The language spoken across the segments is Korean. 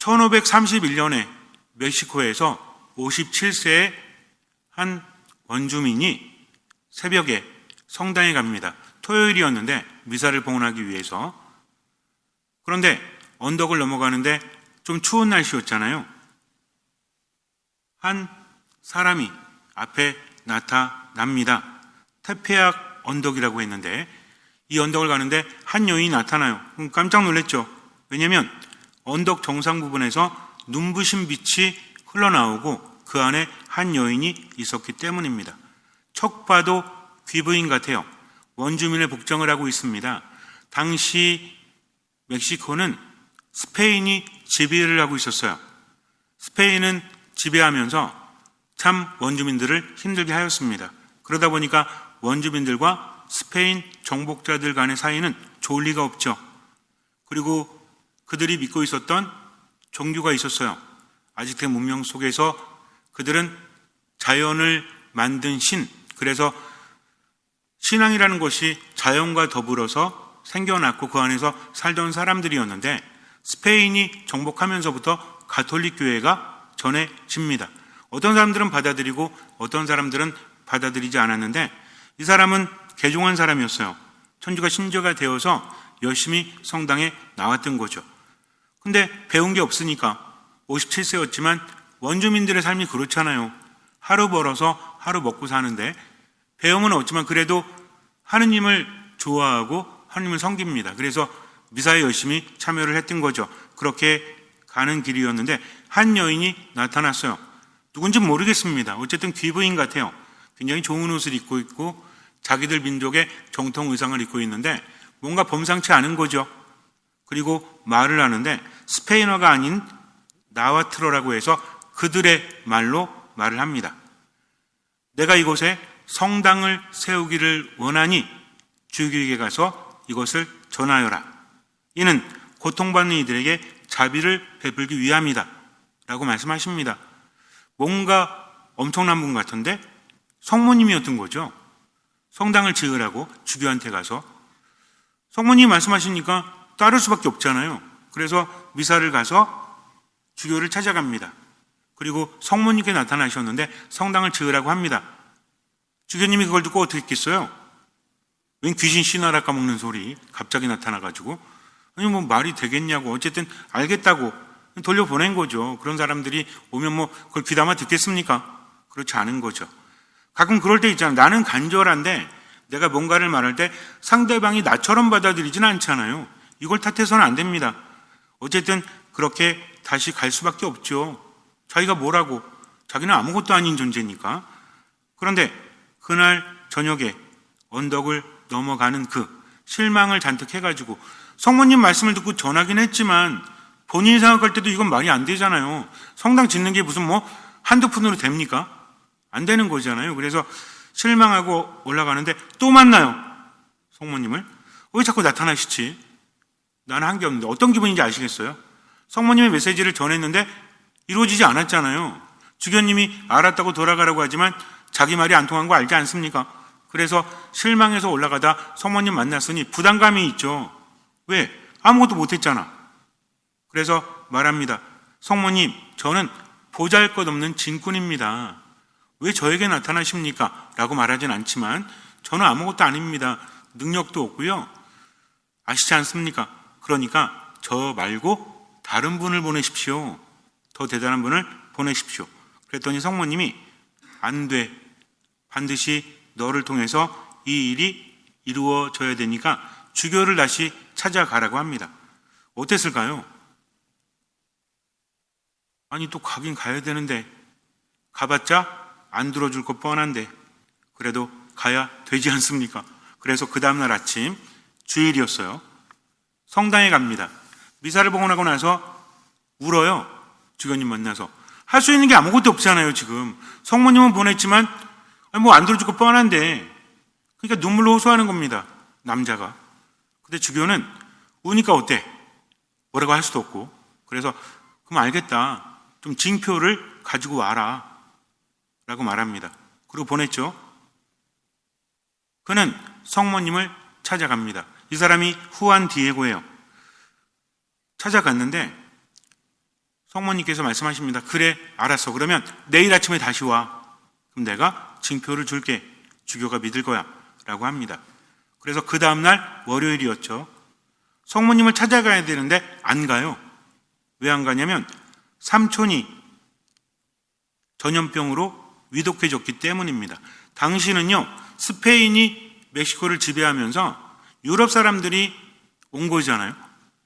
1531년에 멕시코에서 57세의 한 원주민이 새벽에 성당에 갑니다. 토요일이었는데 미사를 봉헌하기 위해서. 그런데 언덕을 넘어가는데 좀 추운 날씨였잖아요. 한 사람이 앞에 나타납니다. 테페악 언덕이라고 했는데 이 언덕을 가는데 한 여인이 나타나요. 깜짝 놀랐죠. 왜냐하면 언덕 정상 부분에서 눈부신 빛이 흘러나오고 그 안에 한 여인이 있었기 때문입니다. 척 봐도 귀부인 같아요. 원주민의 복장을 하고 있습니다. 당시 멕시코는 스페인이 지배를 하고 있었어요. 스페인은 지배하면서 참 원주민들을 힘들게 하였습니다. 그러다 보니까 원주민들과 스페인 정복자들 간의 사이는 좋을 리가 없죠. 그리고 그들이 믿고 있었던 종교가 있었어요. 아직의 문명 속에서 그들은 자연을 만든 신, 그래서 신앙이라는 것이 자연과 더불어서 생겨났고 그 안에서 살던 사람들이었는데 스페인이 정복하면서부터 가톨릭 교회가 전해집니다. 어떤 사람들은 받아들이고 어떤 사람들은 받아들이지 않았는데 이 사람은 개종한 사람이었어요. 천주가 신자가 되어서 열심히 성당에 나왔던 거죠. 근데 배운 게 없으니까 57세였지만 원주민들의 삶이 그렇잖아요. 하루 벌어서 하루 먹고 사는데 배움은 없지만 그래도 하느님을 좋아하고 하느님을 섬깁니다. 그래서 미사에 열심히 참여를 했던 거죠. 그렇게 가는 길이었는데 한 여인이 나타났어요. 누군지 모르겠습니다. 어쨌든 귀부인 같아요. 굉장히 좋은 옷을 입고 있고 자기들 민족의 정통 의상을 입고 있는데 뭔가 범상치 않은 거죠. 그리고 말을 하는데 스페인어가 아닌 나와트로라고 해서 그들의 말로 말을 합니다. 내가 이곳에 성당을 세우기를 원하니 주교에게 가서 이것을 전하여라. 이는 고통받는 이들에게 자비를 베풀기 위함이다 라고 말씀하십니다. 뭔가 엄청난 분 같은데 성모님이었던 거죠. 성당을 지으라고 주교한테 가서. 성모님이 말씀하시니까 따를 수밖에 없잖아요. 그래서 미사를 가서 주교를 찾아갑니다. 그리고 성모님께 나타나셨는데 성당을 지으라고 합니다. 주교님이 그걸 듣고 어떻게 했겠어요? 웬 귀신 씨나라 까먹는 소리 갑자기 나타나가지고 아니 뭐 말이 되겠냐고 어쨌든 알겠다고 돌려보낸 거죠. 그런 사람들이 오면 뭐 그걸 귀담아 듣겠습니까? 그렇지 않은 거죠. 가끔 그럴 때 있잖아요. 나는 간절한데 내가 뭔가를 말할 때 상대방이 나처럼 받아들이진 않잖아요. 이걸 탓해서는 안 됩니다. 어쨌든 그렇게 다시 갈 수밖에 없죠. 자기가 뭐라고, 자기는 아무것도 아닌 존재니까. 그런데 그날 저녁에 언덕을 넘어가는 그 실망을 잔뜩 해가지고 성모님 말씀을 듣고 전하긴 했지만 본인이 생각할 때도 이건 말이 안 되잖아요. 성당 짓는 게 무슨 뭐 한두 푼으로 됩니까? 안 되는 거잖아요. 그래서 실망하고 올라가는데 또 만나요. 성모님을. 왜 자꾸 나타나시지? 나는 한 게 없는데 어떤 기분인지 아시겠어요? 성모님의 메시지를 전했는데 이루어지지 않았잖아요. 주교님이 알았다고 돌아가라고 하지만 자기 말이 안 통한 거 알지 않습니까? 그래서 실망해서 올라가다 성모님 만났으니 부담감이 있죠. 왜? 아무것도 못했잖아. 그래서 말합니다. 성모님, 저는 보잘것없는 진꾼입니다. 왜 저에게 나타나십니까? 라고 말하진 않지만 저는 아무것도 아닙니다. 능력도 없고요. 아시지 않습니까? 그러니까 저 말고 다른 분을 보내십시오. 더 대단한 분을 보내십시오. 그랬더니 성모님이 안 돼. 반드시 너를 통해서 이 일이 이루어져야 되니까 주교를 다시 찾아가라고 합니다. 어땠을까요? 아니 또 가긴 가야 되는데 가봤자 안 들어줄 것 뻔한데 그래도 가야 되지 않습니까? 그래서 그 다음날 아침 주일이었어요. 성당에 갑니다. 미사를 봉헌하고 나서 울어요. 주교님 만나서. 할 수 있는 게 아무것도 없잖아요 지금. 성모님은 보냈지만 뭐 안 들어줄 것 뻔한데 그러니까 눈물로 호소하는 겁니다. 남자가. 근데 주교는 우니까 어때? 뭐라고 할 수도 없고. 그래서 그럼 알겠다. 좀 징표를 가지고 와라 라고 말합니다. 그리고 보냈죠. 그는 성모님을 찾아갑니다. 이 사람이 후안 디에고예요. 찾아갔는데 성모님께서 말씀하십니다. 그래, 알았어. 그러면 내일 아침에 다시 와. 그럼 내가 징표를 줄게. 주교가 믿을 거야. 라고 합니다. 그래서 그 다음날 월요일이었죠. 성모님을 찾아가야 되는데 안 가요. 왜 안 가냐면 삼촌이 전염병으로 위독해졌기 때문입니다. 당시는요, 스페인이 멕시코를 지배하면서 유럽 사람들이 온 거잖아요.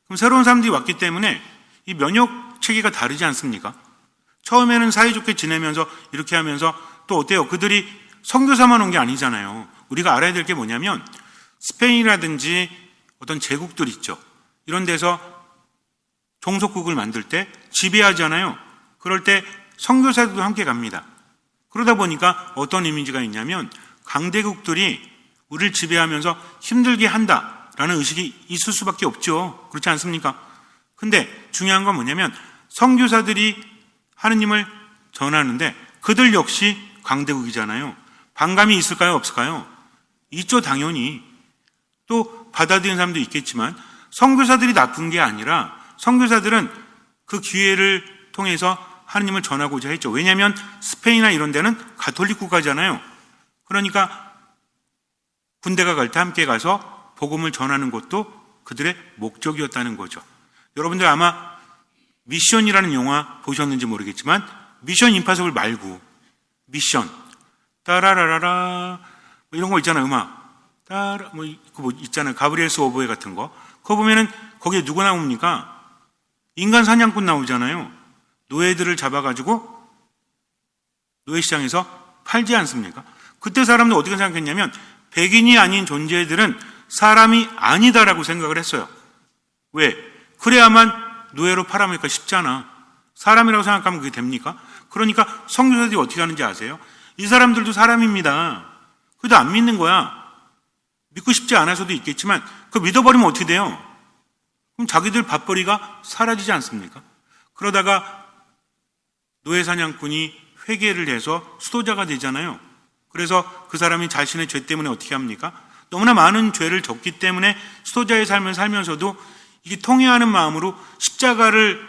그럼 새로운 사람들이 왔기 때문에 이 면역 체계가 다르지 않습니까? 처음에는 사이좋게 지내면서 이렇게 하면서 또 어때요? 그들이 선교사만 온 게 아니잖아요. 우리가 알아야 될 게 뭐냐면 스페인이라든지 어떤 제국들 있죠. 이런 데서 종속국을 만들 때 지배하잖아요. 그럴 때 선교사들도 함께 갑니다. 그러다 보니까 어떤 이미지가 있냐면 강대국들이 우리를 지배하면서 힘들게 한다라는 의식이 있을 수밖에 없죠. 그렇지 않습니까? 근데 중요한 건 뭐냐면 선교사들이 하느님을 전하는데 그들 역시 강대국이잖아요. 반감이 있을까요? 없을까요? 있죠, 당연히. 또 받아들이는 사람도 있겠지만 선교사들이 나쁜 게 아니라 선교사들은 그 기회를 통해서 하느님을 전하고자 했죠. 왜냐하면 스페인이나 이런 데는 가톨릭 국가잖아요. 그러니까 군대가 갈 때 함께 가서 복음을 전하는 것도 그들의 목적이었다는 거죠. 여러분들 아마 미션이라는 영화 보셨는지 모르겠지만 미션 임파서블 말고 미션 따라라라라 뭐 이런 거 있잖아요. 음악 따라 뭐 있잖아요. 가브리엘스 오보에 같은 거. 그거 보면은 거기에 누가 나옵니까? 인간 사냥꾼 나오잖아요. 노예들을 잡아가지고 노예시장에서 팔지 않습니까? 그때 사람들 어떻게 생각했냐면 백인이 아닌 존재들은 사람이 아니다라고 생각을 했어요. 왜? 그래야만 노예로 팔아먹기가 쉽잖아. 사람이라고 생각하면 그게 됩니까? 그러니까 선교사들이 어떻게 하는지 아세요? 이 사람들도 사람입니다. 그래도 안 믿는 거야. 믿고 싶지 않아서도 있겠지만 그거 믿어버리면 어떻게 돼요? 그럼 자기들 밥벌이가 사라지지 않습니까? 그러다가 노예 사냥꾼이 회개를 해서 수도자가 되잖아요. 그래서 그 사람이 자신의 죄 때문에 어떻게 합니까? 너무나 많은 죄를 졌기 때문에 수도자의 삶을 살면서도 이게 통회하는 마음으로 십자가를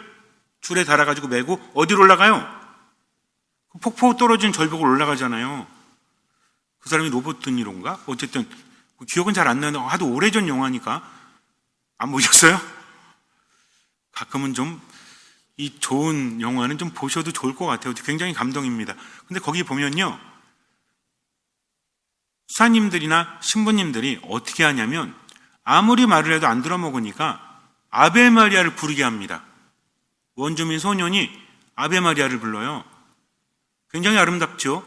줄에 달아가지고 메고 어디로 올라가요? 폭포 떨어진 절벽을 올라가잖아요. 그 사람이 로버트 드니로인가? 어쨌든 기억은 잘 안 나는데 하도 오래전 영화니까 안 보셨어요? 가끔은 좀 이 좋은 영화는 좀 보셔도 좋을 것 같아요. 굉장히 감동입니다. 근데 거기 보면요, 수사님들이나 신부님들이 어떻게 하냐면 아무리 말을 해도 안 들어먹으니까 아베 마리아를 부르게 합니다. 원주민 소년이 아베 마리아를 불러요. 굉장히 아름답죠?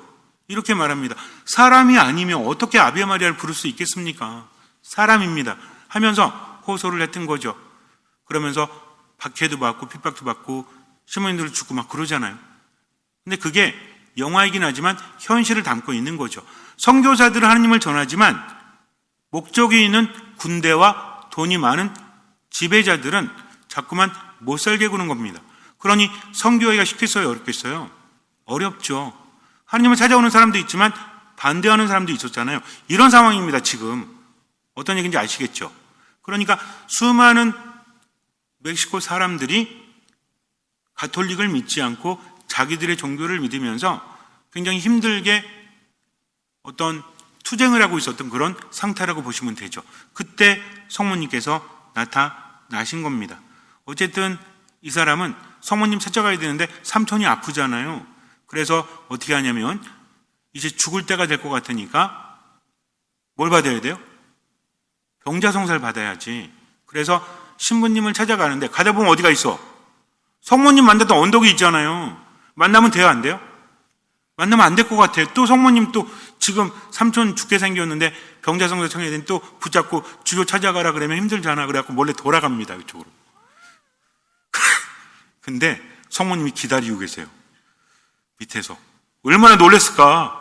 이렇게 말합니다. 사람이 아니면 어떻게 아베 마리아를 부를 수 있겠습니까? 사람입니다. 하면서 호소를 했던 거죠. 그러면서 박해도 받고 핍박도 받고 시민들을 죽고 막 그러잖아요. 근데 그게 영화이긴 하지만 현실을 담고 있는 거죠. 선교사들은 하나님을 전하지만 목적이 있는 군대와 돈이 많은 지배자들은 자꾸만 못 살게 구는 겁니다. 그러니 선교하기가 쉽겠어요? 어렵겠어요? 어렵죠. 하나님을 찾아오는 사람도 있지만 반대하는 사람도 있었잖아요. 이런 상황입니다. 지금 어떤 얘기인지 아시겠죠? 그러니까 수많은 멕시코 사람들이 가톨릭을 믿지 않고 자기들의 종교를 믿으면서 굉장히 힘들게 어떤 투쟁을 하고 있었던 그런 상태라고 보시면 되죠. 그때 성모님께서 나타나신 겁니다. 어쨌든 이 사람은 성모님 찾아가야 되는데 삼촌이 아프잖아요. 그래서 어떻게 하냐면 이제 죽을 때가 될 것 같으니까 뭘 받아야 돼요? 병자성사를 받아야지. 그래서 신부님을 찾아가는데 가다 보면 어디가 있어? 성모님 만났던 언덕이 있잖아요. 만나면 돼요, 안 돼요? 만나면 안 될 것 같아요. 또 성모님 또 지금 삼촌 죽게 생겼는데 병자성사 청해야 되니 또 붙잡고 주교 찾아가라 그러면 힘들잖아. 그래갖고 몰래 돌아갑니다, 이쪽으로. 근데 성모님이 기다리고 계세요. 밑에서. 얼마나 놀랬을까?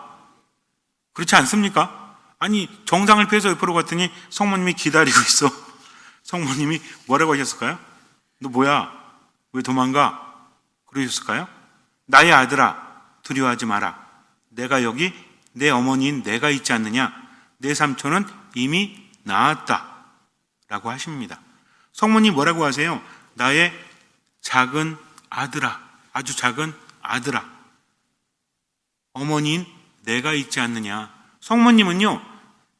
그렇지 않습니까? 아니, 정상을 피해서 옆으로 갔더니 성모님이 기다리고 있어. 성모님이 뭐라고 하셨을까요? 너 뭐야? 왜 도망가? 그러셨을까요? 나의 아들아, 두려워하지 마라. 내가 여기 내 어머니인 내가 있지 않느냐? 내 삼촌은 이미 나았다. 라고 하십니다. 성모님 뭐라고 하세요? 나의 작은 아들아, 아주 작은 아들아, 어머니인 내가 있지 않느냐. 성모님은요,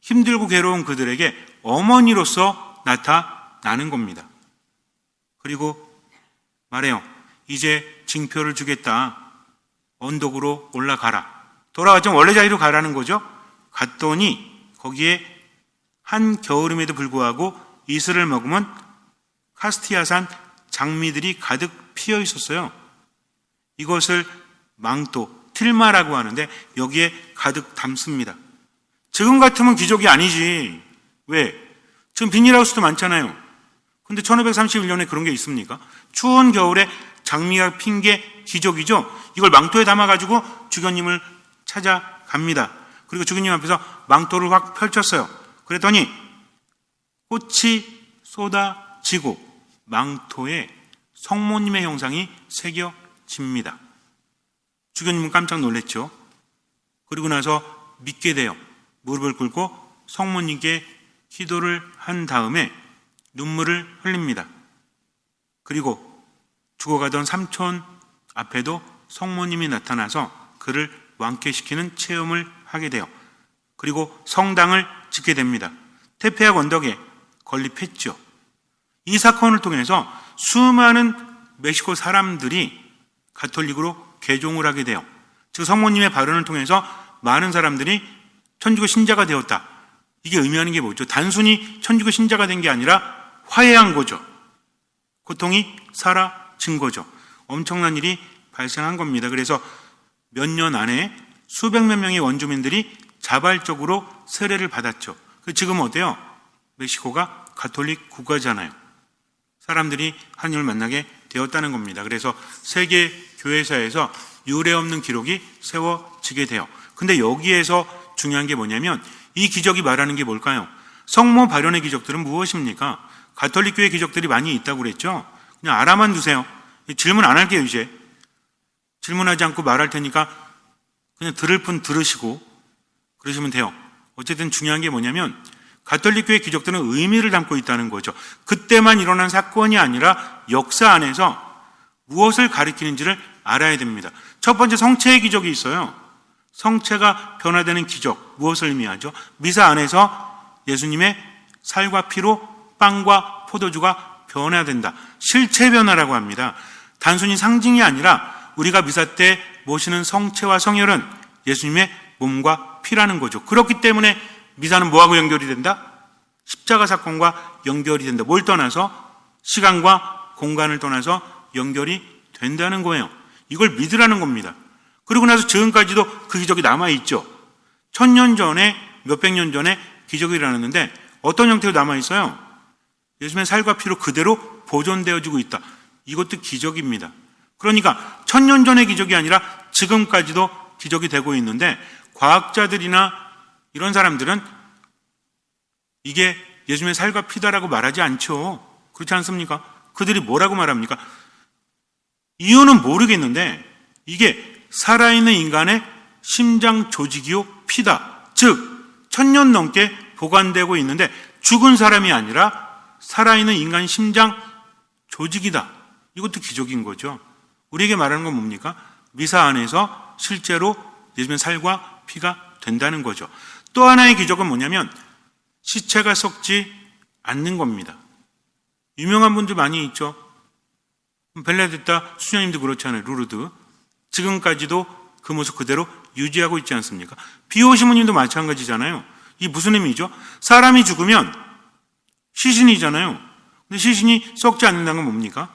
힘들고 괴로운 그들에게 어머니로서 나타나는 겁니다. 그리고 말해요. 이제 징표를 주겠다. 언덕으로 올라가라. 돌아왔죠. 원래 자리로 가라는 거죠. 갔더니 거기에 한 겨울임에도 불구하고 이슬을 머금은 카스티아산 장미들이 가득 피어 있었어요. 이것을 망토, 틀마라고 하는데 여기에 가득 담습니다. 지금 같으면 기적이 아니지. 왜? 지금 비닐하우스도 많잖아요. 근데 1531년에 그런 게 있습니까? 추운 겨울에 장미가 핀 게 기적이죠. 이걸 망토에 담아가지고 주교님을 찾아갑니다. 그리고 주교님 앞에서 망토를 확 펼쳤어요. 그랬더니 꽃이 쏟아지고 망토에 성모님의 형상이 새겨집니다. 주교님은 깜짝 놀랐죠. 그리고 나서 믿게 돼요. 무릎을 꿇고 성모님께 기도를 한 다음에 눈물을 흘립니다. 그리고 죽어가던 삼촌 앞에도 성모님이 나타나서 그를 완쾌시키는 체험을 하게 돼요. 그리고 성당을 짓게 됩니다. 테페약 언덕에 건립했죠. 이 사건을 통해서 수많은 멕시코 사람들이 가톨릭으로 개종을 하게 돼요. 즉 성모님의 발언을 통해서 많은 사람들이 천주교 신자가 되었다. 이게 의미하는 게 뭐죠? 단순히 천주교 신자가 된 게 아니라 화해한 거죠. 고통이 사라진 거죠. 엄청난 일이 발생한 겁니다. 그래서 몇 년 안에 수백몇 명의 원주민들이 자발적으로 세례를 받았죠. 지금 어때요? 멕시코가 가톨릭 국가잖아요. 사람들이 하나님을 만나게 되었다는 겁니다. 그래서 세계 교회사에서 유례 없는 기록이 세워지게 돼요. 근데 여기에서 중요한 게 뭐냐면 이 기적이 말하는 게 뭘까요? 성모 발현의 기적들은 무엇입니까? 가톨릭 교회 기적들이 많이 있다고 그랬죠? 그냥 알아만 두세요. 질문 안 할게요, 이제. 질문하지 않고 말할 테니까 그냥 들을 뿐 들으시고 그러시면 돼요. 어쨌든 중요한 게 뭐냐면 가톨릭 교회 기적들은 의미를 담고 있다는 거죠. 그때만 일어난 사건이 아니라 역사 안에서 무엇을 가리키는지를 알아야 됩니다. 첫 번째 성체의 기적이 있어요. 성체가 변화되는 기적, 무엇을 의미하죠? 미사 안에서 예수님의 살과 피로 빵과 포도주가 변화된다. 실체 변화라고 합니다. 단순히 상징이 아니라 우리가 미사 때 모시는 성체와 성혈은 예수님의 몸과 피라는 거죠. 그렇기 때문에 미사는 뭐하고 연결이 된다? 십자가 사건과 연결이 된다. 뭘 떠나서? 시간과 공간을 떠나서 연결이 된다는 거예요. 이걸 믿으라는 겁니다. 그리고 나서 지금까지도 그 기적이 남아있죠. 1000년 전에, 몇백 년 전에 기적이 일어났는데 어떤 형태로 남아있어요? 예수님의 살과 피로 그대로 보존되어지고 있다. 이것도 기적입니다. 그러니까 1000년 전의 기적이 아니라 지금까지도 기적이 되고 있는데 과학자들이나 이런 사람들은 이게 예수님의 살과 피다라고 말하지 않죠. 그렇지 않습니까? 그들이 뭐라고 말합니까? 이유는 모르겠는데 이게 살아있는 인간의 심장 조직이요 피다. 즉 1000년 넘게 보관되고 있는데 죽은 사람이 아니라 살아있는 인간 심장 조직이다. 이것도 기적인 거죠. 우리에게 말하는 건 뭡니까? 미사 안에서 실제로 예수님의 살과 피가 된다는 거죠. 또 하나의 기적은 뭐냐면 시체가 썩지 않는 겁니다. 유명한 분들 많이 있죠. 벨라데타 수녀님도 그렇잖아요. 루르드. 지금까지도 그 모습 그대로 유지하고 있지 않습니까? 비오시모님도 마찬가지잖아요. 이게 무슨 의미죠? 사람이 죽으면 시신이잖아요. 근데 시신이 썩지 않는다는 건 뭡니까?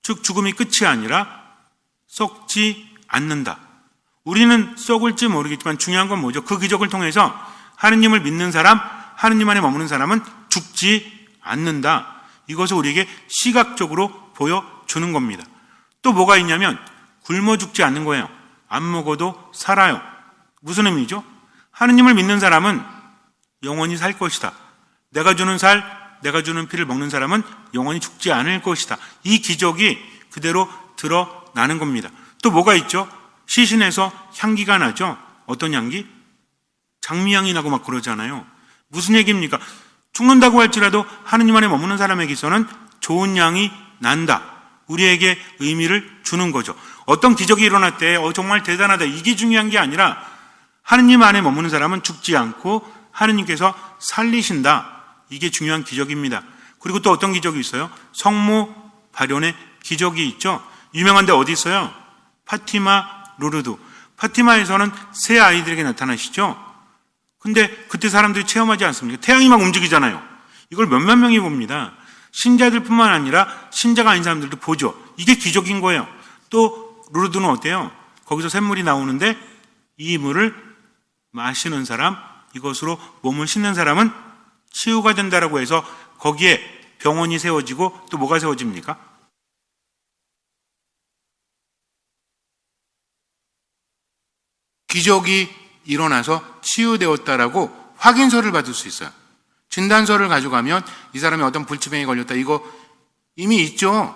즉 죽음이 끝이 아니라 썩지 않는다. 우리는 썩을지 모르겠지만 중요한 건 뭐죠? 그 기적을 통해서 하느님을 믿는 사람, 하느님 안에 머무는 사람은 죽지 않는다. 이것을 우리에게 시각적으로 보여주는 겁니다. 또 뭐가 있냐면 굶어 죽지 않는 거예요. 안 먹어도 살아요. 무슨 의미죠? 하느님을 믿는 사람은 영원히 살 것이다. 내가 주는 살, 내가 주는 피를 먹는 사람은 영원히 죽지 않을 것이다. 이 기적이 그대로 드러나는 겁니다. 또 뭐가 있죠? 시신에서 향기가 나죠? 어떤 향기? 장미향이 나고 막 그러잖아요. 무슨 얘기입니까? 죽는다고 할지라도 하느님 안에 머무는 사람에게서는 좋은 향이 난다. 우리에게 의미를 주는 거죠. 어떤 기적이 일어날 때 정말 대단하다 이게 중요한 게 아니라 하느님 안에 머무는 사람은 죽지 않고 하느님께서 살리신다. 이게 중요한 기적입니다. 그리고 또 어떤 기적이 있어요? 성모 발현의 기적이 있죠. 유명한 데 어디 있어요? 파티마 루르드. 파티마에서는 새 아이들에게 나타나시죠. 근데 그때 사람들이 체험하지 않습니까? 태양이 막 움직이잖아요. 이걸 몇만 명이 봅니다. 신자들뿐만 아니라 신자가 아닌 사람들도 보죠. 이게 기적인 거예요. 또 루르드는 어때요? 거기서 샘물이 나오는데 이 물을 마시는 사람, 이것으로 몸을 씻는 사람은 치유가 된다라고 해서 거기에 병원이 세워지고 또 뭐가 세워집니까? 기적이 일어나서 치유되었다라고 확인서를 받을 수 있어요. 진단서를 가져가면 이 사람이 어떤 불치병에 걸렸다. 이거 이미 있죠.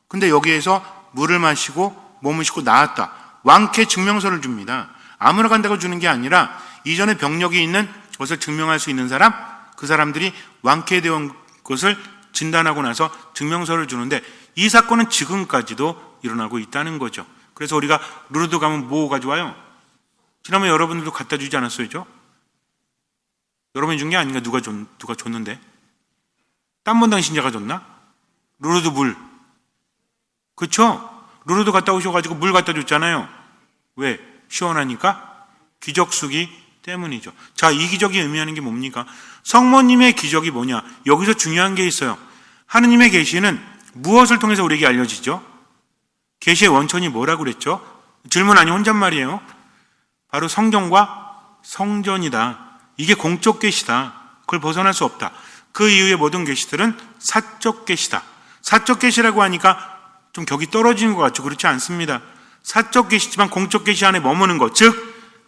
근데 여기에서 물을 마시고 몸을 씻고 나았다. 완쾌 증명서를 줍니다. 아무나 간다고 주는 게 아니라 이전에 병력이 있는 것을 증명할 수 있는 사람, 그 사람들이 완쾌되어 것을 진단하고 나서 증명서를 주는데 이 사건은 지금까지도 일어나고 있다는 거죠. 그래서 우리가 루르드 가면 뭐 가져와요? 지난번에 여러분들도 갖다 주지 않았어요? 여러분이 준 게 아닌가? 누가 줬는데? 땀번당 신자가 줬나? 루르드 물. 그쵸? 루르드 갔다 오셔가지고 물 갖다 줬잖아요. 왜? 시원하니까? 기적수기 때문이죠. 자, 이 기적이 의미하는 게 뭡니까? 성모님의 기적이 뭐냐? 여기서 중요한 게 있어요. 하느님의 계시는 무엇을 통해서 우리에게 알려지죠? 계시의 원천이 뭐라고 그랬죠? 질문 아니 혼잣말이에요. 바로 성경과 성전이다. 이게 공적 계시다. 그걸 벗어날 수 없다. 그 이후의 모든 계시들은 사적 계시다. 사적 계시라고 하니까 좀 격이 떨어지는 것 같죠? 그렇지 않습니다. 사적 계시지만 공적 계시 안에 머무는 것, 즉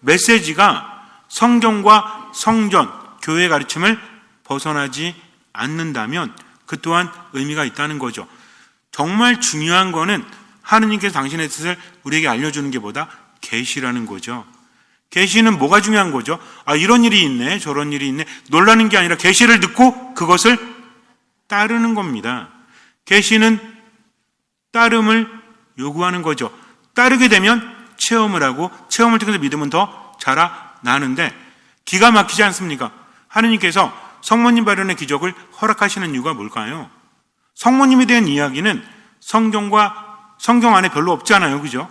메시지가 성경과 성전, 교회의 가르침을 벗어나지 않는다면 그 또한 의미가 있다는 거죠. 정말 중요한 거는 하느님께서 당신의 뜻을 우리에게 알려주는 게 보다 계시라는 거죠. 계시는 뭐가 중요한 거죠? 아, 이런 일이 있네, 저런 일이 있네. 놀라는 게 아니라 계시를 듣고 그것을 따르는 겁니다. 계시는 따름을 요구하는 거죠. 따르게 되면 체험을 하고 체험을 통해서 믿음은 더 자라나는데 기가 막히지 않습니까? 하느님께서 성모님 발현의 기적을 허락하시는 이유가 뭘까요? 성모님에 대한 이야기는 성경 안에 별로 없잖아요. 그죠?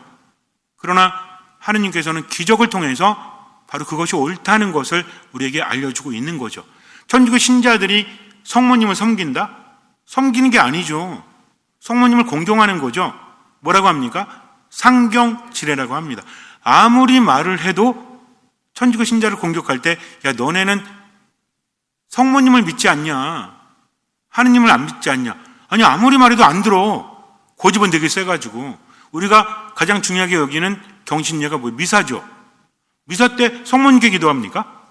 그러나 하느님께서는 기적을 통해서 바로 그것이 옳다는 것을 우리에게 알려주고 있는 거죠. 천주교 신자들이 성모님을 섬긴다? 섬기는 게 아니죠. 성모님을 공경하는 거죠. 뭐라고 합니까? 상경지례라고 합니다. 아무리 말을 해도 천주교 신자를 공격할 때 야, 너네는 성모님을 믿지 않냐? 하느님을 안 믿지 않냐? 아니, 아무리 말해도 안 들어. 고집은 되게 세가지고. 우리가 가장 중요하게 여기는 경신예가 뭐예요? 미사죠. 미사 때 성모님께 기도합니까?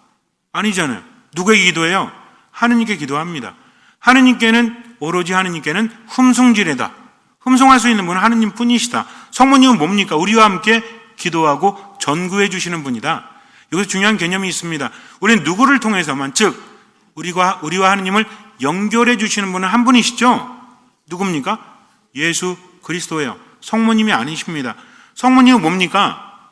아니잖아요. 누구에게 기도해요? 하느님께 기도합니다. 오로지 하느님께는 흠숭지례다. 흠숭할 수 있는 분은 하느님 뿐이시다. 성모님은 뭡니까? 우리와 함께 기도하고 전구해 주시는 분이다. 여기서 중요한 개념이 있습니다. 우리는 누구를 통해서만, 즉 우리와 하느님을 연결해 주시는 분은 한 분이시죠? 누굽니까? 예수 그리스도예요. 성모님이 아니십니다. 성모님은 뭡니까?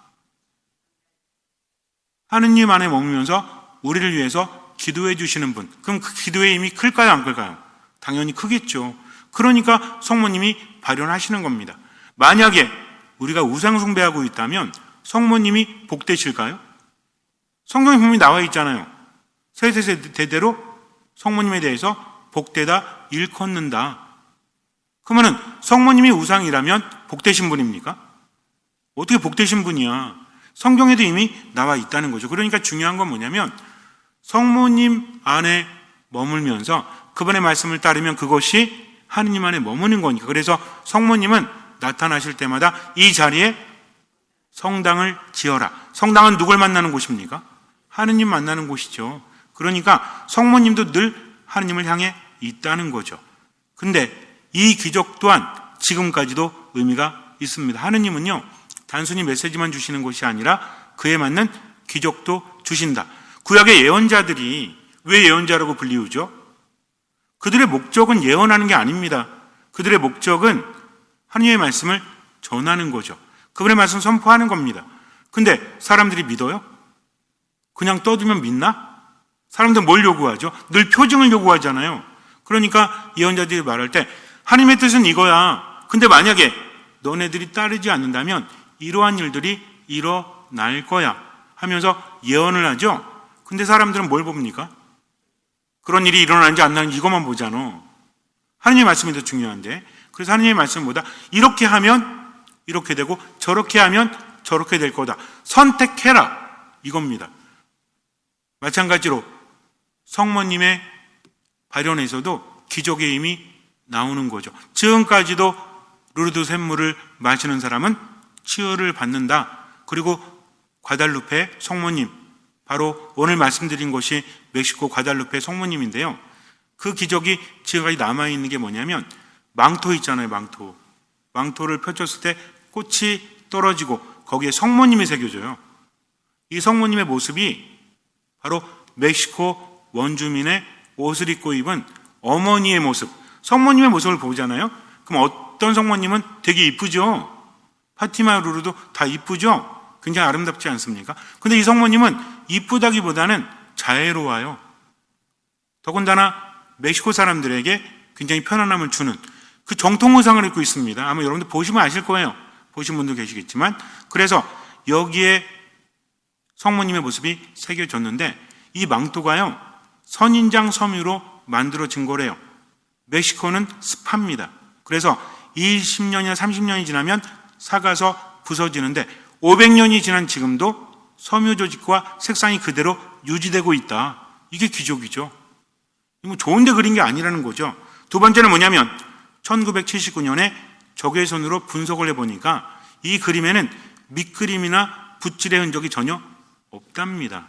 하느님 안에 머물면서 우리를 위해서 기도해 주시는 분. 그럼 그 기도의 힘이 클까요, 안 클까요? 당연히 크겠죠. 그러니까 성모님이 발현하시는 겁니다. 만약에 우리가 우상 숭배하고 있다면 성모님이 복되실까요? 성경에 분명히 나와 있잖아요. 세대대로 성모님에 대해서 복되다 일컫는다. 그러면 성모님이 우상이라면 복되신 분입니까? 어떻게 복되신 분이야? 성경에도 이미 나와 있다는 거죠. 그러니까 중요한 건 뭐냐면 성모님 안에 머물면서 그분의 말씀을 따르면 그것이 하느님 안에 머무는 거니까. 그래서 성모님은 나타나실 때마다 이 자리에 성당을 지어라. 성당은 누굴 만나는 곳입니까? 하느님 만나는 곳이죠. 그러니까 성모님도 늘 하느님을 향해 있다는 거죠. 근데 이 기적 또한 지금까지도 의미가 있습니다. 하느님은요, 단순히 메시지만 주시는 것이 아니라 그에 맞는 기적도 주신다. 구약의 예언자들이 왜 예언자라고 불리우죠? 그들의 목적은 예언하는 게 아닙니다. 그들의 목적은 하나님의 말씀을 전하는 거죠. 그분의 말씀을 선포하는 겁니다. 근데 사람들이 믿어요? 그냥 떠들면 믿나? 사람들은 뭘 요구하죠? 늘 표징을 요구하잖아요. 그러니까 예언자들이 말할 때 하나님의 뜻은 이거야. 근데 만약에 너네들이 따르지 않는다면 이러한 일들이 일어날 거야 하면서 예언을 하죠. 근데 사람들은 뭘 봅니까? 그런 일이 일어나는지 안 나는지 이것만 보잖아. 하나님의 말씀이 더 중요한데, 그래서 하나님의 말씀보다 이렇게 하면 이렇게 되고 저렇게 하면 저렇게 될 거다. 선택해라. 이겁니다. 마찬가지로 성모님의 발현에서도 기적의 힘이 나오는 거죠. 지금까지도 루르드 샘물을 마시는 사람은 치유를 받는다. 그리고 과달루페 성모님, 바로 오늘 말씀드린 것이 멕시코 과달루페 성모님인데요. 그 기적이 지금까지 남아있는 게 뭐냐면 망토 있잖아요. 망토를 펼쳤을 때 꽃이 떨어지고 거기에 성모님이 새겨져요. 이 성모님의 모습이 바로 멕시코 원주민의 옷을 입고 입은 어머니의 모습, 성모님의 모습을 보잖아요. 그럼 어떤 성모님은 되게 이쁘죠? 파티마 루르도 다 이쁘죠? 굉장히 아름답지 않습니까? 근데 이 성모님은 이쁘다기보다는 자애로워요. 더군다나 멕시코 사람들에게 굉장히 편안함을 주는 그 정통 의상을 입고 있습니다. 아마 여러분들 보시면 아실 거예요. 보신 분도 계시겠지만, 그래서 여기에 성모님의 모습이 새겨졌는데 이 망토가요 선인장 섬유로 만들어진 거래요. 멕시코는 습합니다. 그래서 20년이나 30년이 지나면 삭아서 부서지는데 500년이 지난 지금도 섬유 조직과 색상이 그대로 유지되고 있다. 이게 기적이죠. 이거 좋은데 그린 게 아니라는 거죠. 두 번째는 뭐냐면 1979년에 적외선으로 분석을 해보니까 이 그림에는 밑그림이나 붓질의 흔적이 전혀 없답니다.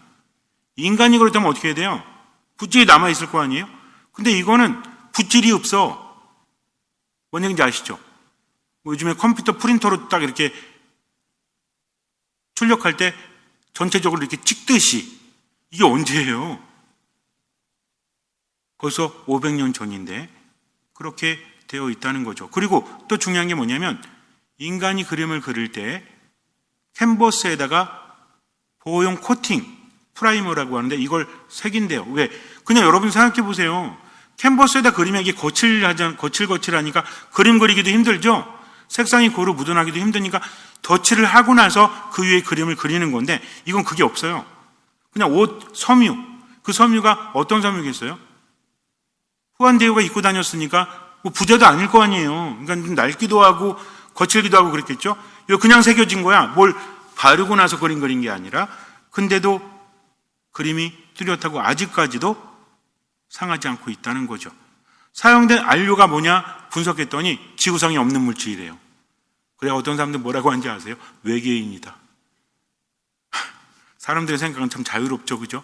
인간이 그렇다면 어떻게 해야 돼요? 붓질이 남아있을 거 아니에요? 근데 이거는 붓질이 없어. 뭔 얘기인지 아시죠? 요즘에 컴퓨터 프린터로 딱 이렇게 출력할 때 전체적으로 이렇게 찍듯이, 이게 언제예요? 벌써 500년 전인데 그렇게 되어 있다는 거죠. 그리고 또 중요한 게 뭐냐면 인간이 그림을 그릴 때 캔버스에다가 보호용 코팅, 프라이머라고 하는데 이걸 새긴대요. 왜? 그냥 여러분 생각해 보세요. 캔버스에다 그리면 이게 거칠거칠하니까 그림 그리기도 힘들죠? 색상이 고루 묻어나기도 힘드니까 덧칠을 하고 나서 그 위에 그림을 그리는 건데 이건 그게 없어요. 그냥 옷, 섬유. 그 섬유가 어떤 섬유겠어요? 후안디에고가 입고 다녔으니까 뭐 부자도 아닐 거 아니에요. 그러니까 좀 낡기도 하고 거칠기도 하고 그랬겠죠? 이거 그냥 새겨진 거야. 뭘 바르고 나서 그린 게 아니라. 근데도 그림이 뚜렷하고 아직까지도 상하지 않고 있다는 거죠. 사용된 안료가 뭐냐 분석했더니 지구상에 없는 물질이래요. 그래 어떤 사람들 뭐라고 하는지 아세요? 외계인이다. 사람들의 생각은 참 자유롭죠, 그죠?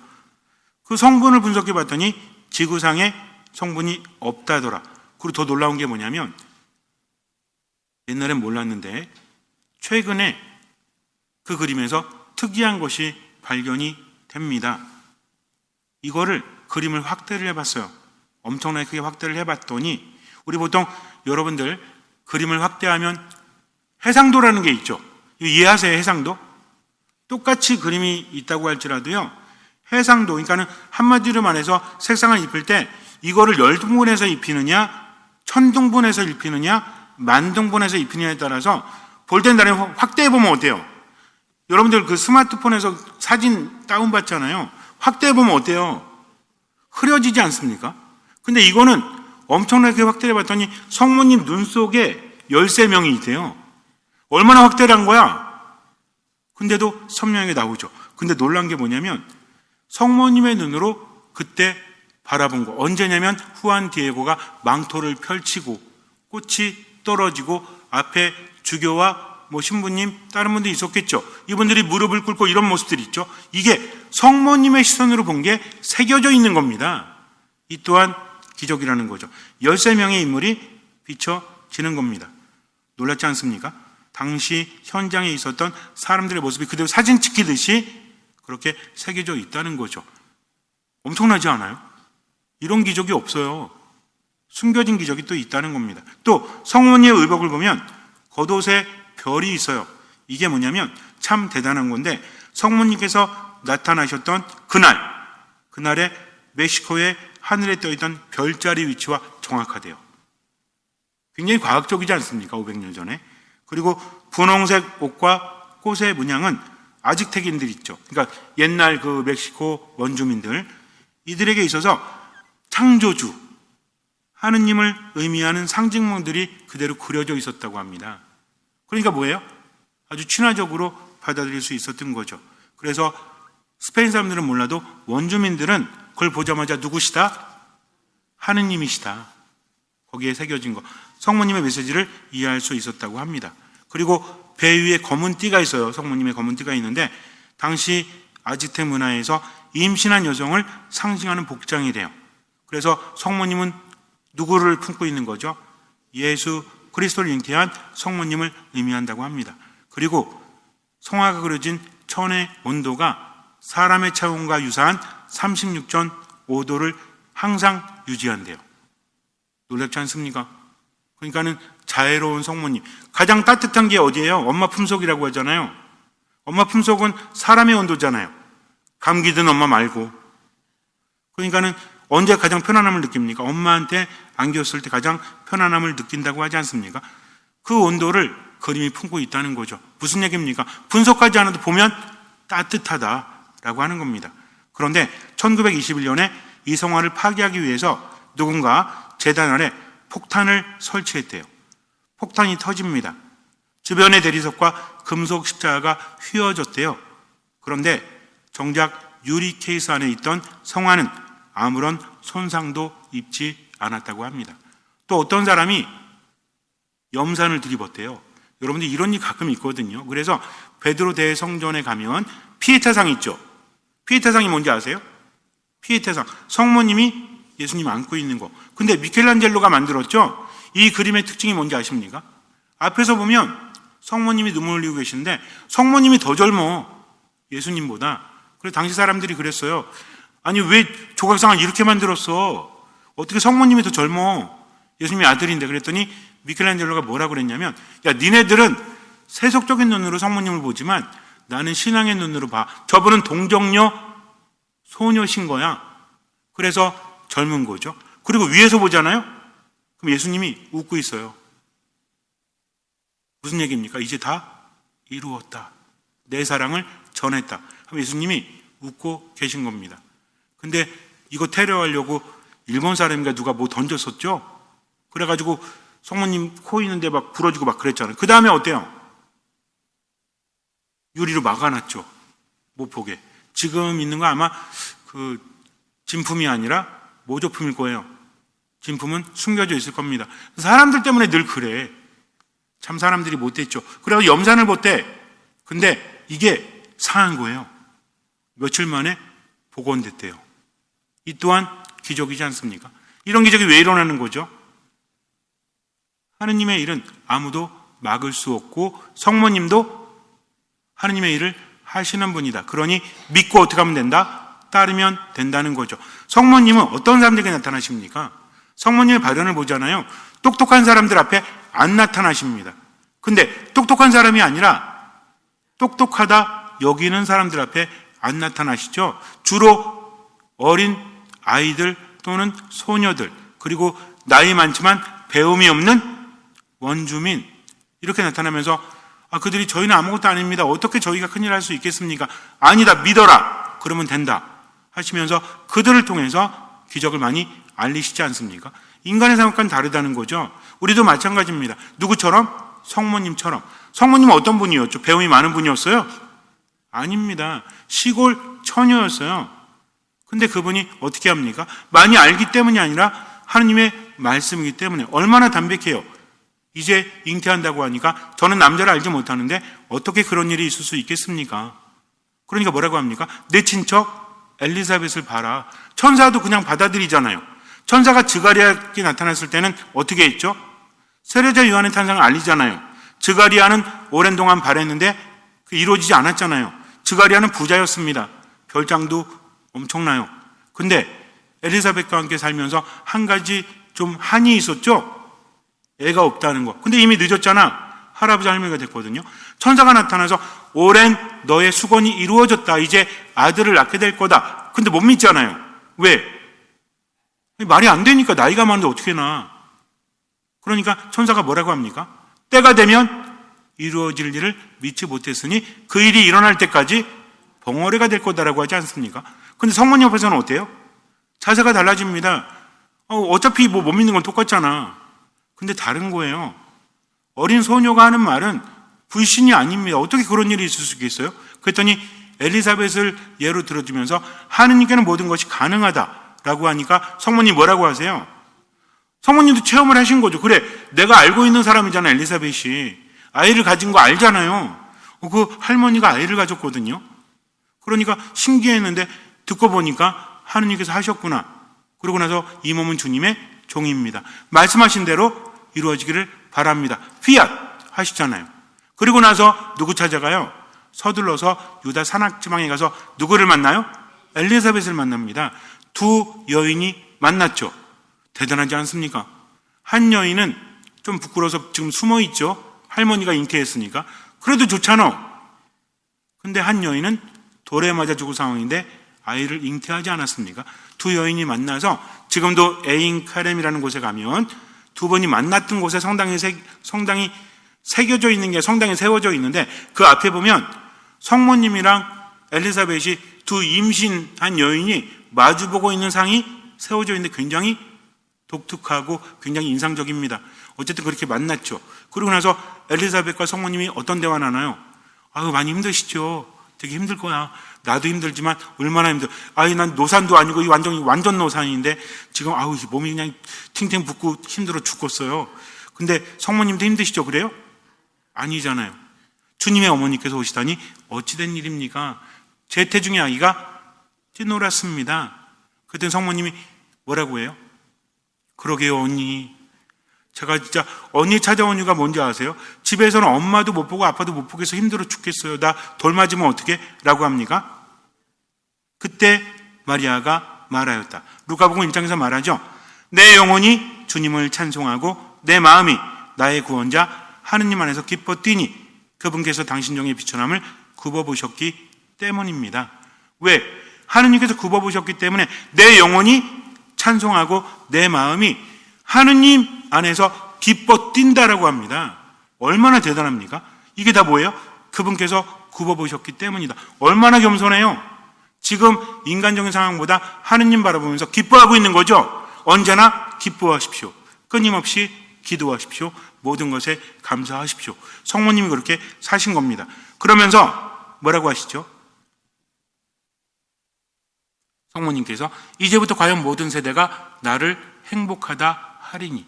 그 성분을 분석해 봤더니 지구상에 성분이 없다더라. 그리고 더 놀라운 게 뭐냐면 옛날엔 몰랐는데 최근에 그 그림에서 특이한 것이 발견이 됩니다. 이거를 그림을 확대를 해봤어요. 엄청나게 크게 확대를 해봤더니 우리 보통 여러분들 그림을 확대하면 해상도라는 게 있죠. 이해하세요? 해상도? 똑같이 그림이 있다고 할지라도요. 해상도, 그러니까는 한마디로 말해서 색상을 입힐 때 이거를 10등분해서 입히느냐 1000등분해서 입히느냐 10,000등분해서 입히느냐에 따라서 볼 땐 다른 확대해보면 어때요? 여러분들 그 스마트폰에서 사진 다운받잖아요. 확대해보면 어때요? 흐려지지 않습니까? 근데 이거는 엄청나게 확대를 해봤더니 성모님 눈 속에 13명이 있대요. 얼마나 확대를 한 거야? 근데도 선명하게 나오죠. 근데 놀란 게 뭐냐면 성모님의 눈으로 그때 바라본 거. 언제냐면 후안디에고가 망토를 펼치고 꽃이 떨어지고 앞에 주교와 신부님 다른 분들이 있었겠죠. 이분들이 무릎을 꿇고 이런 모습들이 있죠. 이게 성모님의 시선으로 본 게 새겨져 있는 겁니다. 이 또한 기적이라는 거죠. 13명의 인물이 비춰지는 겁니다. 놀랍지 않습니까? 당시 현장에 있었던 사람들의 모습이 그대로 사진 찍히듯이 그렇게 새겨져 있다는 거죠. 엄청나지 않아요? 이런 기적이 없어요. 숨겨진 기적이 또 있다는 겁니다. 또 성모님의 의복을 보면 겉옷에 별이 있어요. 이게 뭐냐면 참 대단한 건데, 성모님께서 나타나셨던 그날에 멕시코의 하늘에 떠있던 별자리 위치와 정확하대요. 굉장히 과학적이지 않습니까? 500년 전에. 그리고 분홍색 옷과 꽃의 문양은 아즈텍인들 있죠. 그러니까 옛날 그 멕시코 원주민들, 이들에게 있어서 창조주, 하느님을 의미하는 상징물들이 그대로 그려져 있었다고 합니다. 그러니까 뭐예요? 아주 친화적으로 받아들일 수 있었던 거죠. 그래서 스페인 사람들은 몰라도 원주민들은 그걸 보자마자 누구시다? 하느님이시다. 거기에 새겨진 거. 성모님의 메시지를 이해할 수 있었다고 합니다. 그리고 배 위에 검은 띠가 있어요. 성모님의 검은 띠가 있는데, 당시 아즈텍 문화에서 임신한 여성을 상징하는 복장이래요. 그래서 성모님은 누구를 품고 있는 거죠? 예수 그리스도를 잉태한 성모님을 의미한다고 합니다. 그리고 성화가 그려진 천의 온도가 사람의 체온과 유사한 36.5도를 항상 유지한대요. 놀랍지 않습니까? 그러니까는 자애로운 성모님. 가장 따뜻한 게 어디예요? 엄마 품속이라고 하잖아요. 엄마 품속은 사람의 온도잖아요. 감기든 엄마 말고. 그러니까는 언제 가장 편안함을 느낍니까? 엄마한테 안겼을 때 가장 편안함을 느낀다고 하지 않습니까? 그 온도를 그림이 품고 있다는 거죠. 무슨 얘기입니까? 분석하지 않아도 보면 따뜻하다라고 하는 겁니다. 그런데 1921년에 이 성화를 파괴하기 위해서 누군가 제단 아래 폭탄을 설치했대요. 폭탄이 터집니다. 주변의 대리석과 금속 십자가가 휘어졌대요. 그런데 정작 유리 케이스 안에 있던 성화는 아무런 손상도 입지 않았다고 합니다. 또 어떤 사람이 염산을 들이붓대요. 여러분들 이런 일 가끔 있거든요. 그래서 베드로 대성전에 가면 피에타상 있죠. 피에타상이 뭔지 아세요? 피에타상. 성모님이 예수님 안고 있는 거. 근데 미켈란젤로가 만들었죠. 이 그림의 특징이 뭔지 아십니까? 앞에서 보면 성모님이 눈물 흘리고 계시는데 성모님이 더 젊어, 예수님보다. 그래서 당시 사람들이 그랬어요. 아니 왜 조각상을 이렇게 만들었어? 어떻게 성모님이 더 젊어? 예수님이 아들인데. 그랬더니 미켈란젤로가 뭐라고 그랬냐면, 야 니네들은 세속적인 눈으로 성모님을 보지만 나는 신앙의 눈으로 봐. 저분은 동정녀 소녀신 거야. 그래서 젊은 거죠. 그리고 위에서 보잖아요. 그럼 예수님이 웃고 있어요. 무슨 얘기입니까? 이제 다 이루었다. 내 사랑을 전했다. 그럼 예수님이 웃고 계신 겁니다. 근데 이거 테러하려고 일본 사람인가 누가 뭐 던졌었죠? 그래가지고 성모님 코 있는데 막 부러지고 막 그랬잖아요. 그 다음에 어때요? 유리로 막아놨죠. 못 보게. 지금 있는 거 아마 그 진품이 아니라 모조품일 거예요. 진품은 숨겨져 있을 겁니다. 사람들 때문에 늘 그래. 참 사람들이 못됐죠. 그래서 염산을 봇대. 근데 이게 상한 거예요. 며칠 만에 복원됐대요. 이 또한 기적이지 않습니까? 이런 기적이 왜 일어나는 거죠? 하느님의 일은 아무도 막을 수 없고 성모님도 하느님의 일을 하시는 분이다. 그러니 믿고 어떻게 하면 된다? 따르면 된다는 거죠. 성모님은 어떤 사람들에게 나타나십니까? 성모님의 발현을 보잖아요. 똑똑한 사람들 앞에 안 나타나십니다. 근데 똑똑한 사람이 아니라 똑똑하다 여기는 사람들 앞에 안 나타나시죠. 주로 어린 아이들 또는 소녀들, 그리고 나이 많지만 배움이 없는 원주민, 이렇게 나타나면서 그들이 저희는 아무것도 아닙니다. 어떻게 저희가 큰일 할 수 있겠습니까? 아니다, 믿어라. 그러면 된다. 하시면서 그들을 통해서 기적을 많이 알리시지 않습니까? 인간의 생각과는 다르다는 거죠. 우리도 마찬가지입니다. 누구처럼? 성모님처럼. 성모님은 어떤 분이었죠? 배움이 많은 분이었어요? 아닙니다. 시골 처녀였어요. 근데 그분이 어떻게 합니까? 많이 알기 때문이 아니라 하느님의 말씀이기 때문에. 얼마나 담백해요. 이제 잉태한다고 하니까 저는 남자를 알지 못하는데 어떻게 그런 일이 있을 수 있겠습니까? 그러니까 뭐라고 합니까? 내 친척 엘리사벳을 봐라. 천사도 그냥 받아들이잖아요. 천사가 드가리아에게 나타났을 때는 어떻게 했죠? 세례자 요한의 탄생을 알리잖아요. 드가리아는 오랜 동안 바랬는데 이루어지지 않았잖아요. 드가리아는 부자였습니다. 별장도 엄청나요. 근데 엘리사벳과 함께 살면서 한 가지 좀 한이 있었죠? 애가 없다는 거. 근데 이미 늦었잖아. 할아버지 할머니가 됐거든요. 천사가 나타나서 오랜 너의 수건이 이루어졌다. 이제 아들을 낳게 될 거다. 근데 못 믿잖아요. 왜? 말이 안 되니까. 나이가 많은데 어떻게 낳아? 그러니까 천사가 뭐라고 합니까? 때가 되면 이루어질 일을 믿지 못했으니 그 일이 일어날 때까지 벙어리가 될 거다라고 하지 않습니까? 근데 성모님 옆에서는 어때요? 자세가 달라집니다. 어차피 못 믿는 건 똑같잖아. 근데 다른 거예요. 어린 소녀가 하는 말은 불신이 아닙니다. 어떻게 그런 일이 있을 수 있겠어요? 그랬더니 엘리사벳을 예로 들어주면서 하느님께는 모든 것이 가능하다라고 하니까 성모님 뭐라고 하세요? 성모님도 체험을 하신 거죠. 그래, 내가 알고 있는 사람이잖아, 엘리사벳이. 아이를 가진 거 알잖아요. 그 할머니가 아이를 가졌거든요. 그러니까 신기했는데 듣고 보니까 하느님께서 하셨구나. 그러고 나서 이 몸은 주님의 종입니다. 말씀하신 대로 이루어지기를 바랍니다. 피앗 하시잖아요. 그리고 나서 누구 찾아가요? 서둘러서 유다 산악지방에 가서 누구를 만나요? 엘리사벳을 만납니다. 두 여인이 만났죠. 대단하지 않습니까? 한 여인은 좀 부끄러워서 지금 숨어 있죠. 할머니가 잉태했으니까. 그래도 좋잖아. 근데 한 여인은 돌에 맞아 죽을 상황인데 아이를 잉태하지 않았습니까? 두 여인이 만나서 지금도 에인 카렘이라는 곳에 가면 두 분이 만났던 곳에 성당이 새겨져 있는 게 성당에 세워져 있는데 그 앞에 보면 성모님이랑 엘리사벳이 두 임신한 여인이 마주보고 있는 상이 세워져 있는데 굉장히 독특하고 굉장히 인상적입니다. 어쨌든 그렇게 만났죠. 그리고 나서 엘리사벳과 성모님이 어떤 대화 나나요? 아유, 많이 힘드시죠? 되게 힘들 거야. 나도 힘들지만 얼마나 힘들어. 아유, 난 노산도 아니고 이 완전 노산인데 지금 아우 몸이 그냥 팅팅 붓고 힘들어 죽겠어요. 근데 성모님도 힘드시죠? 그래요? 아니잖아요. 주님의 어머니께서 오시다니 어찌된 일입니까? 제 태중의 아기가 뛰놀았습니다. 그랬더니 성모님이 뭐라고 해요? 그러게요, 언니. 제가 진짜 언니 찾아온 이유가 뭔지 아세요? 집에서는 엄마도 못 보고 아빠도 못 보게 해서 힘들어 죽겠어요. 나 돌 맞으면 어떻게? 라고 합니까? 그때 마리아가 말하였다. 루카복음 1장에서 말하죠. 내 영혼이 주님을 찬송하고 내 마음이 나의 구원자 하느님 안에서 기뻐 뛰니 그분께서 당신 종의 비천함을 굽어보셨기 때문입니다. 왜? 하느님께서 굽어보셨기 때문에 내 영혼이 찬송하고 내 마음이 하느님 안에서 기뻐 뛴다라고 합니다. 얼마나 대단합니까? 이게 다 뭐예요? 그분께서 굽어보셨기 때문이다. 얼마나 겸손해요? 지금 인간적인 상황보다 하느님 바라보면서 기뻐하고 있는 거죠. 언제나 기뻐하십시오. 끊임없이 기도하십시오. 모든 것에 감사하십시오. 성모님이 그렇게 사신 겁니다. 그러면서 뭐라고 하시죠? 성모님께서 이제부터 과연 모든 세대가 나를 행복하다 하리니.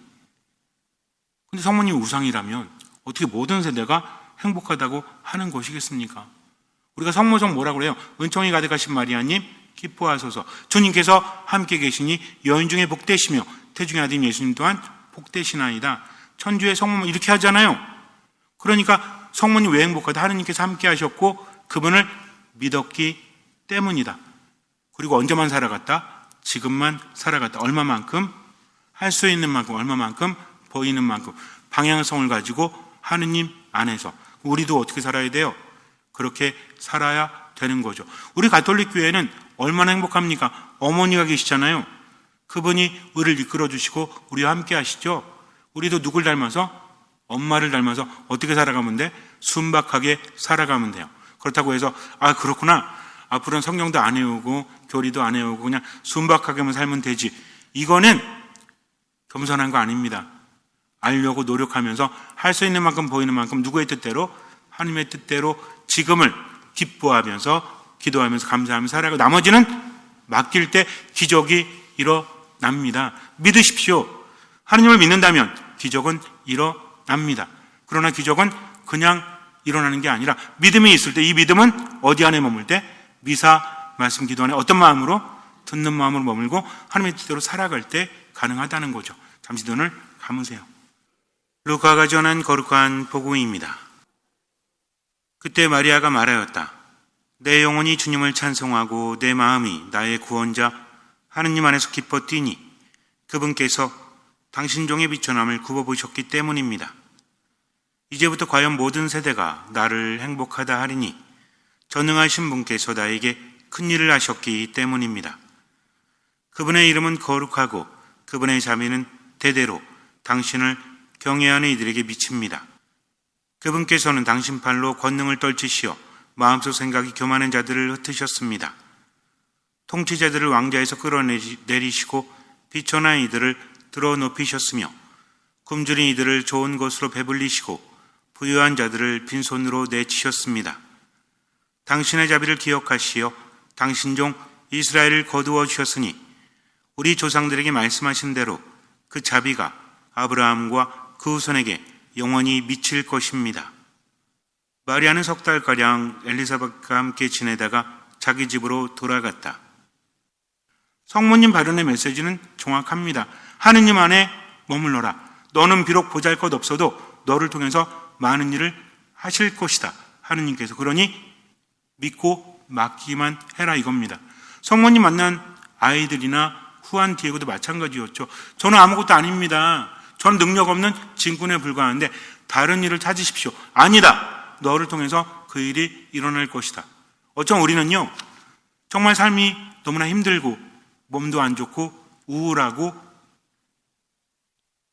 근데 성모님이 우상이라면 어떻게 모든 세대가 행복하다고 하는 것이겠습니까? 우리가 성모성 뭐라고 그래요? 은총이 가득하신 마리아님 기뻐하소서. 주님께서 함께 계시니 여인 중에 복되시며 태중의 아들 예수님 또한 복되시나이다. 천주의 성모 이렇게 하잖아요. 그러니까 성모님 왜 행복하다? 하느님께서 함께 하셨고 그분을 믿었기 때문이다. 그리고 언제만 살아갔다? 지금만 살아갔다. 얼마만큼? 할 수 있는 만큼, 얼마만큼? 보이는 만큼. 방향성을 가지고 하느님 안에서. 우리도 어떻게 살아야 돼요? 그렇게 살아야 되는 거죠. 우리 가톨릭 교회는 얼마나 행복합니까? 어머니가 계시잖아요. 그분이 우리를 이끌어 주시고 우리와 함께 하시죠. 우리도 누굴 닮아서? 엄마를 닮아서 어떻게 살아가면 돼? 순박하게 살아가면 돼요. 그렇다고 해서 아 그렇구나. 앞으로는 성경도 안 외우고 교리도 안 외우고 그냥 순박하게만 살면 되지. 이거는 겸손한 거 아닙니다. 알려고 노력하면서 할 수 있는 만큼 보이는 만큼 누구의 뜻대로? 하나님의 뜻대로 지금을 기뻐하면서 기도하면서 감사하면서 살아가고 나머지는 맡길 때 기적이 일어납니다. 믿으십시오. 하나님을 믿는다면 기적은 일어납니다. 그러나 기적은 그냥 일어나는 게 아니라 믿음이 있을 때 이 믿음은 어디 안에 머물 때? 미사 말씀 기도 안에 어떤 마음으로? 듣는 마음으로 머물고 하나님의 뜻대로 살아갈 때 가능하다는 거죠. 잠시 눈을 감으세요. 루카가 전한 거룩한 복음입니다. 그때 마리아가 말하였다. 내 영혼이 주님을 찬송하고 내 마음이 나의 구원자 하느님 안에서 기뻐 뛰니 그분께서 당신 종의 비천함을 굽어보셨기 때문입니다. 이제부터 과연 모든 세대가 나를 행복하다 하리니 전능하신 분께서 나에게 큰 일을 하셨기 때문입니다. 그분의 이름은 거룩하고 그분의 자비는 대대로 당신을 경외하는 이들에게 미칩니다. 그분께서는 당신 팔로 권능을 떨치시어 마음속 생각이 교만한 자들을 흩으셨습니다. 통치자들을 왕좌에서 끌어내리시고 비천한 이들을 들어 높이셨으며 굶주린 이들을 좋은 것으로 배불리시고 부유한 자들을 빈손으로 내치셨습니다. 당신의 자비를 기억하시어 당신 종 이스라엘을 거두어 주셨으니 우리 조상들에게 말씀하신 대로 그 자비가 아브라함과 그 후손에게 영원히 미칠 것입니다. 마리아는 3달가량 엘리사벳과 함께 지내다가 자기 집으로 돌아갔다. 성모님 발언의 메시지는 정확합니다. 하느님 안에 머물러라. 너는 비록 보잘것없어도 너를 통해서 많은 일을 하실 것이다. 하느님께서. 그러니 믿고 맡기만 해라 이겁니다. 성모님 만난 아이들이나 후한 디에고도 마찬가지였죠. 저는 아무것도 아닙니다. 전 능력 없는 진군에 불과한데 다른 일을 찾으십시오. 아니다. 너를 통해서 그 일이 일어날 것이다. 어쩜 우리는요, 정말 삶이 너무나 힘들고 몸도 안 좋고 우울하고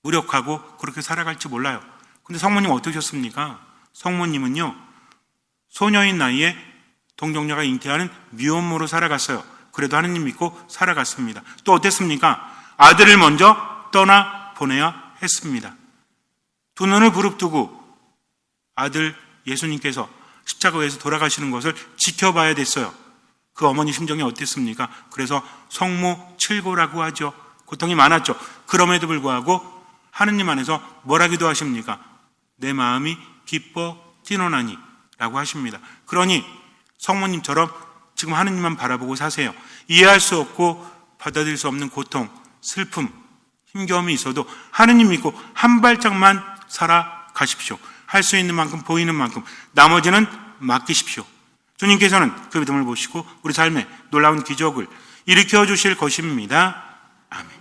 무력하고 그렇게 살아갈지 몰라요. 근데 성모님 어떠셨습니까? 성모님은요, 소녀인 나이에 동정녀가 잉태하는 미혼모로 살아갔어요. 그래도 하느님 믿고 살아갔습니다. 또 어땠습니까? 아들을 먼저 떠나 보내야 했습니다. 두 눈을 부릅뜨고 아들 예수님께서 십자가에서 돌아가시는 것을 지켜봐야 됐어요. 그 어머니 심정이 어땠습니까? 그래서 성모 칠고라고 하죠. 고통이 많았죠. 그럼에도 불구하고 하느님 안에서 뭐라 기도하십니까? 내 마음이 기뻐 뛰노나니 라고 하십니다. 그러니 성모님처럼 지금 하느님만 바라보고 사세요. 이해할 수 없고 받아들일 수 없는 고통, 슬픔, 힘겨움이 있어도 하느님 믿고 한 발짝만 살아가십시오. 할 수 있는 만큼 보이는 만큼 나머지는 맡기십시오. 주님께서는 그 믿음을 보시고 우리 삶에 놀라운 기적을 일으켜 주실 것입니다. 아멘.